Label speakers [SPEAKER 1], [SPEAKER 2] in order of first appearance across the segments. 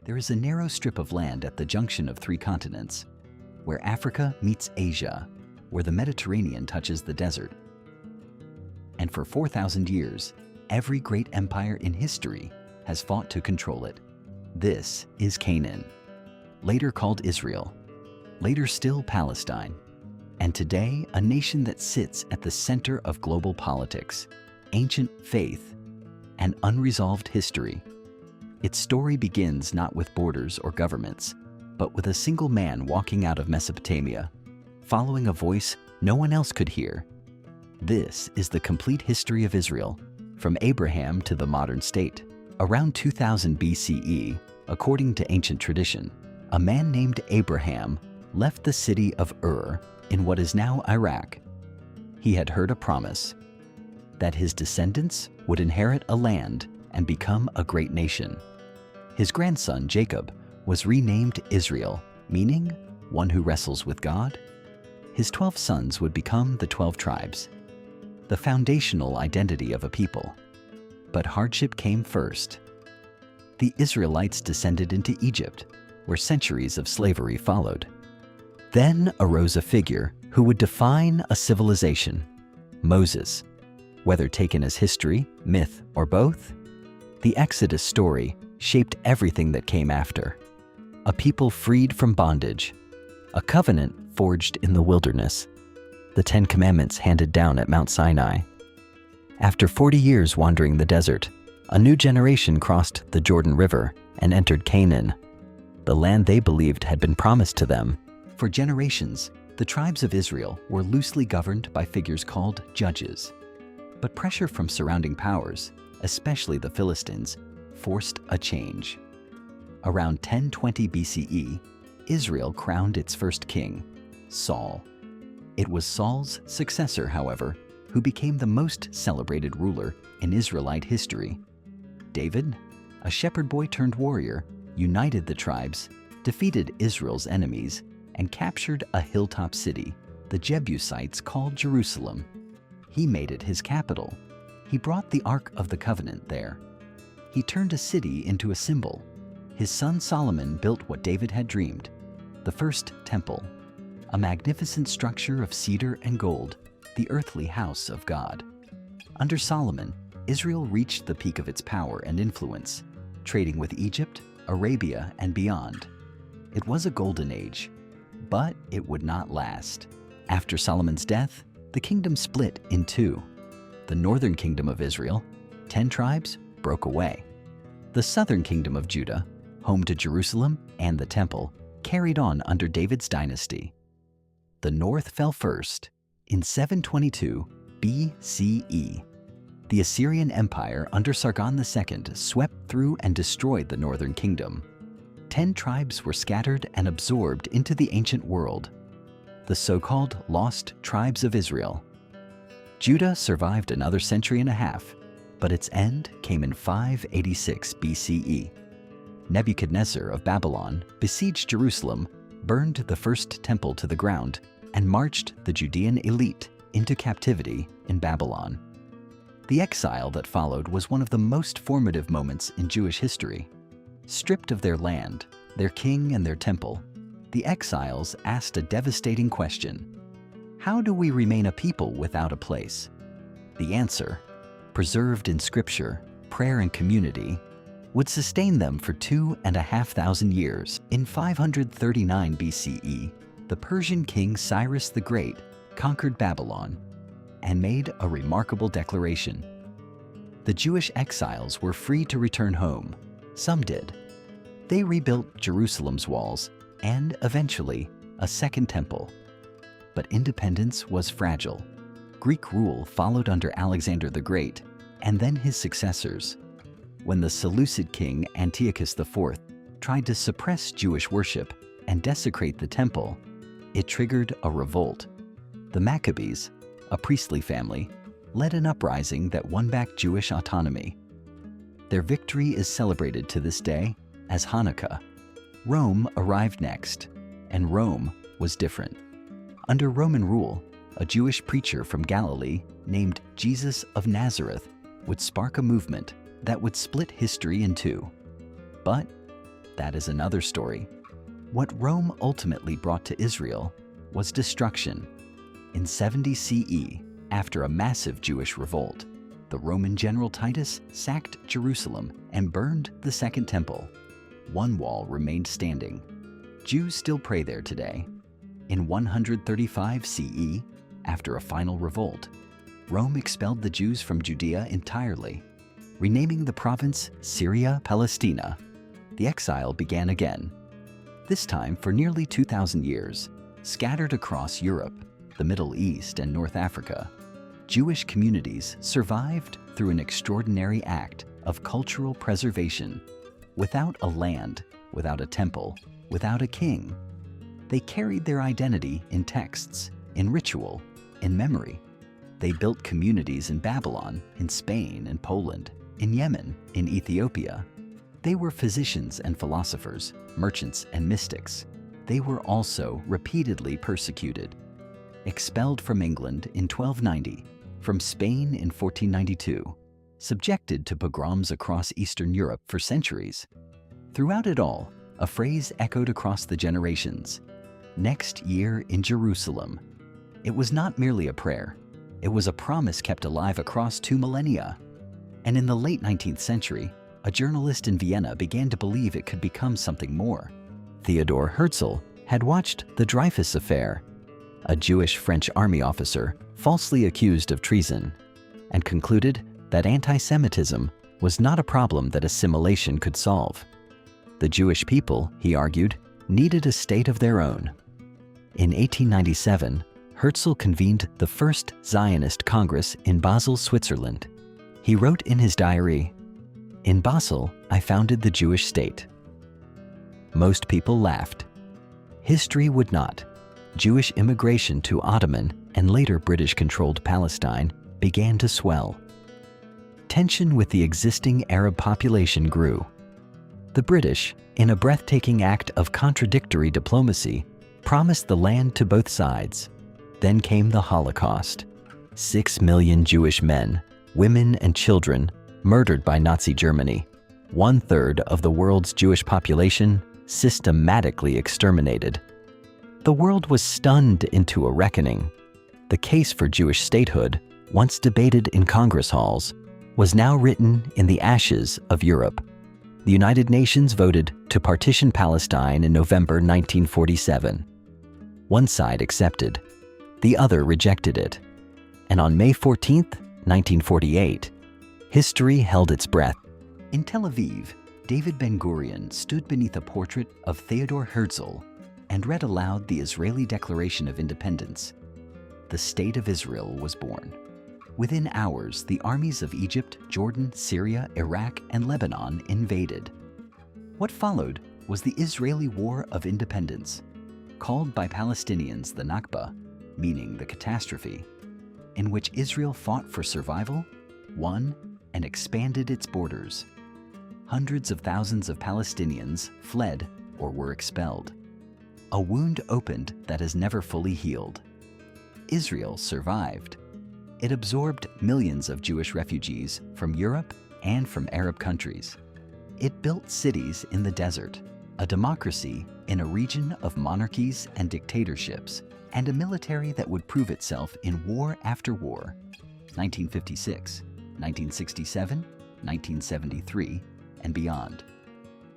[SPEAKER 1] There is a narrow strip of land at the junction of three continents, where Africa meets Asia, where the Mediterranean touches the desert. And for 4,000 years, every great empire in history has fought to control it. This is Canaan, later called Israel, later still Palestine, and today a nation that sits at the center of global politics, ancient faith, and unresolved history. Its story begins not with borders or governments, but with a single man walking out of Mesopotamia, following a voice no one else could hear. This is the complete history of Israel, from Abraham to the modern state. Around 2000 BCE, according to ancient tradition, a man named Abraham left the city of Ur in what is now Iraq. He had heard a promise that his descendants would inherit a land and become a great nation. His grandson, Jacob, was renamed Israel, meaning one who wrestles with God. His 12 sons would become the 12 tribes, the foundational identity of a people. But hardship came first. The Israelites descended into Egypt, where centuries of slavery followed. Then arose a figure who would define a civilization, Moses. Whether taken as history, myth, or both, the Exodus story shaped everything that came after. A people freed from bondage, a covenant forged in the wilderness, the 10 Commandments handed down at Mount Sinai. After 40 years wandering the desert, a new generation crossed the Jordan River and entered Canaan, the land they believed had been promised to them. For generations, the tribes of Israel were loosely governed by figures called judges. But pressure from surrounding powers, especially the Philistines, forced a change. Around 1020 BCE, Israel crowned its first king, Saul. It was Saul's successor, however, who became the most celebrated ruler in Israelite history. David, a shepherd boy turned warrior, united the tribes, defeated Israel's enemies, and captured a hilltop city the Jebusites called Jerusalem. He made it his capital. He brought the Ark of the Covenant there. He turned a city into a symbol. His son Solomon built what David had dreamed, the first temple, a magnificent structure of cedar and gold, the earthly house of God. Under Solomon, Israel reached the peak of its power and influence, trading with Egypt, Arabia, and beyond. It was a golden age, but it would not last. After Solomon's death, the kingdom split in two. The northern kingdom of Israel, 10 tribes, broke away. The southern kingdom of Judah, home to Jerusalem and the temple, carried on under David's dynasty. The north fell first in 722 BCE. The Assyrian Empire under Sargon II swept through and destroyed the northern kingdom. 10 tribes were scattered and absorbed into the ancient world, the so-called lost tribes of Israel. Judah survived another century and a half, but its end came in 586 BCE. Nebuchadnezzar of Babylon besieged Jerusalem, burned the first temple to the ground, and marched the Judean elite into captivity in Babylon. The exile that followed was one of the most formative moments in Jewish history. Stripped of their land, their king, and their temple, the exiles asked a devastating question: how do we remain a people without a place? The answer, preserved in scripture, prayer, and community, would sustain them for 2,500 years. In 539 BCE, the Persian king Cyrus the Great conquered Babylon and made a remarkable declaration. The Jewish exiles were free to return home. Some did. They rebuilt Jerusalem's walls and, eventually, a second temple. But independence was fragile. Greek rule followed under Alexander the Great, and then his successors. When the Seleucid king Antiochus IV tried to suppress Jewish worship and desecrate the temple, it triggered a revolt. The Maccabees, a priestly family, led an uprising that won back Jewish autonomy. Their victory is celebrated to this day as Hanukkah. Rome arrived next, and Rome was different. Under Roman rule, a Jewish preacher from Galilee named Jesus of Nazareth would spark a movement that would split history in two. But that is another story. What Rome ultimately brought to Israel was destruction. In 70 CE, after a massive Jewish revolt, the Roman general Titus sacked Jerusalem and burned the Second Temple. One wall remained standing. Jews still pray there today. In 135 CE, after a final revolt, Rome expelled the Jews from Judea entirely, renaming the province Syria Palestina. The exile began again, this time for nearly 2,000 years. Scattered across Europe, the Middle East, and North Africa, Jewish communities survived through an extraordinary act of cultural preservation. Without a land, without a temple, without a king, they carried their identity in texts, in ritual, in memory. They built communities in Babylon, in Spain and Poland, in Yemen, in Ethiopia. They were physicians and philosophers, merchants and mystics. They were also repeatedly persecuted. Expelled from England in 1290, from Spain in 1492, subjected to pogroms across Eastern Europe for centuries. Throughout it all, a phrase echoed across the generations: "Next year in Jerusalem." It was not merely a prayer. It was a promise kept alive across 2 millennia. And in the late 19th century, a journalist in Vienna began to believe it could become something more. Theodor Herzl had watched the Dreyfus Affair, a Jewish French army officer falsely accused of treason, and concluded that anti-Semitism was not a problem that assimilation could solve. The Jewish people, he argued, needed a state of their own. In 1897, Herzl convened the first Zionist Congress in Basel, Switzerland. He wrote in his diary, "In Basel, I founded the Jewish state." Most people laughed. History would not. Jewish immigration to Ottoman and later British-controlled Palestine began to swell. Tension with the existing Arab population grew. The British, in a breathtaking act of contradictory diplomacy, promised the land to both sides. Then came the Holocaust. 6 million Jewish men, women, and children murdered by Nazi Germany. 1/3 of the world's Jewish population systematically exterminated. The world was stunned into a reckoning. The case for Jewish statehood, once debated in Congress halls, was now written in the ashes of Europe. The United Nations voted to partition Palestine in November 1947. One side accepted, the other rejected it. And on May 14, 1948, history held its breath. In Tel Aviv, David Ben-Gurion stood beneath a portrait of Theodor Herzl and read aloud the Israeli Declaration of Independence. The State of Israel was born. Within hours, the armies of Egypt, Jordan, Syria, Iraq, and Lebanon invaded. What followed was the Israeli War of Independence, called by Palestinians the Nakba, meaning the catastrophe, in which Israel fought for survival, won, and expanded its borders. Hundreds of thousands of Palestinians fled or were expelled. A wound opened that has never fully healed. Israel survived. It absorbed millions of Jewish refugees from Europe and from Arab countries. It built cities in the desert, a democracy in a region of monarchies and dictatorships, and a military that would prove itself in war after war. 1956, 1967, 1973, and beyond.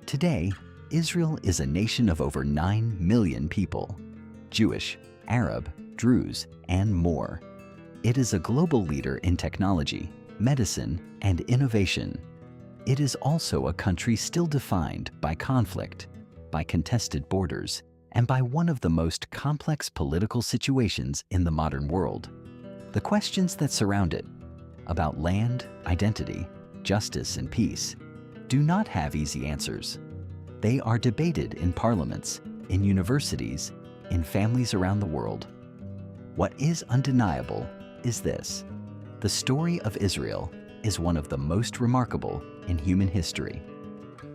[SPEAKER 1] Today, Israel is a nation of over 9 million people, Jewish, Arab, Druze, and more. It is a global leader in technology, medicine, and innovation. It is also a country still defined by conflict, by contested borders, and by one of the most complex political situations in the modern world. The questions that surround it, about land, identity, justice, and peace, do not have easy answers. They are debated in parliaments, in universities, in families around the world. What is undeniable is this: the story of Israel is one of the most remarkable in human history.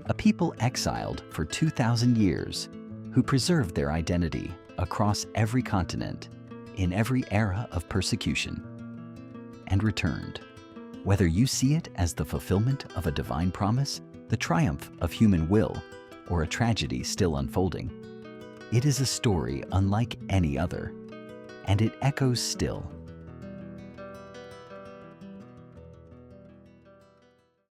[SPEAKER 1] A people exiled for 2,000 years, who preserved their identity across every continent, in every era of persecution, and returned. Whether you see it as the fulfillment of a divine promise, the triumph of human will, or a tragedy still unfolding. It is a story unlike any other, and it echoes still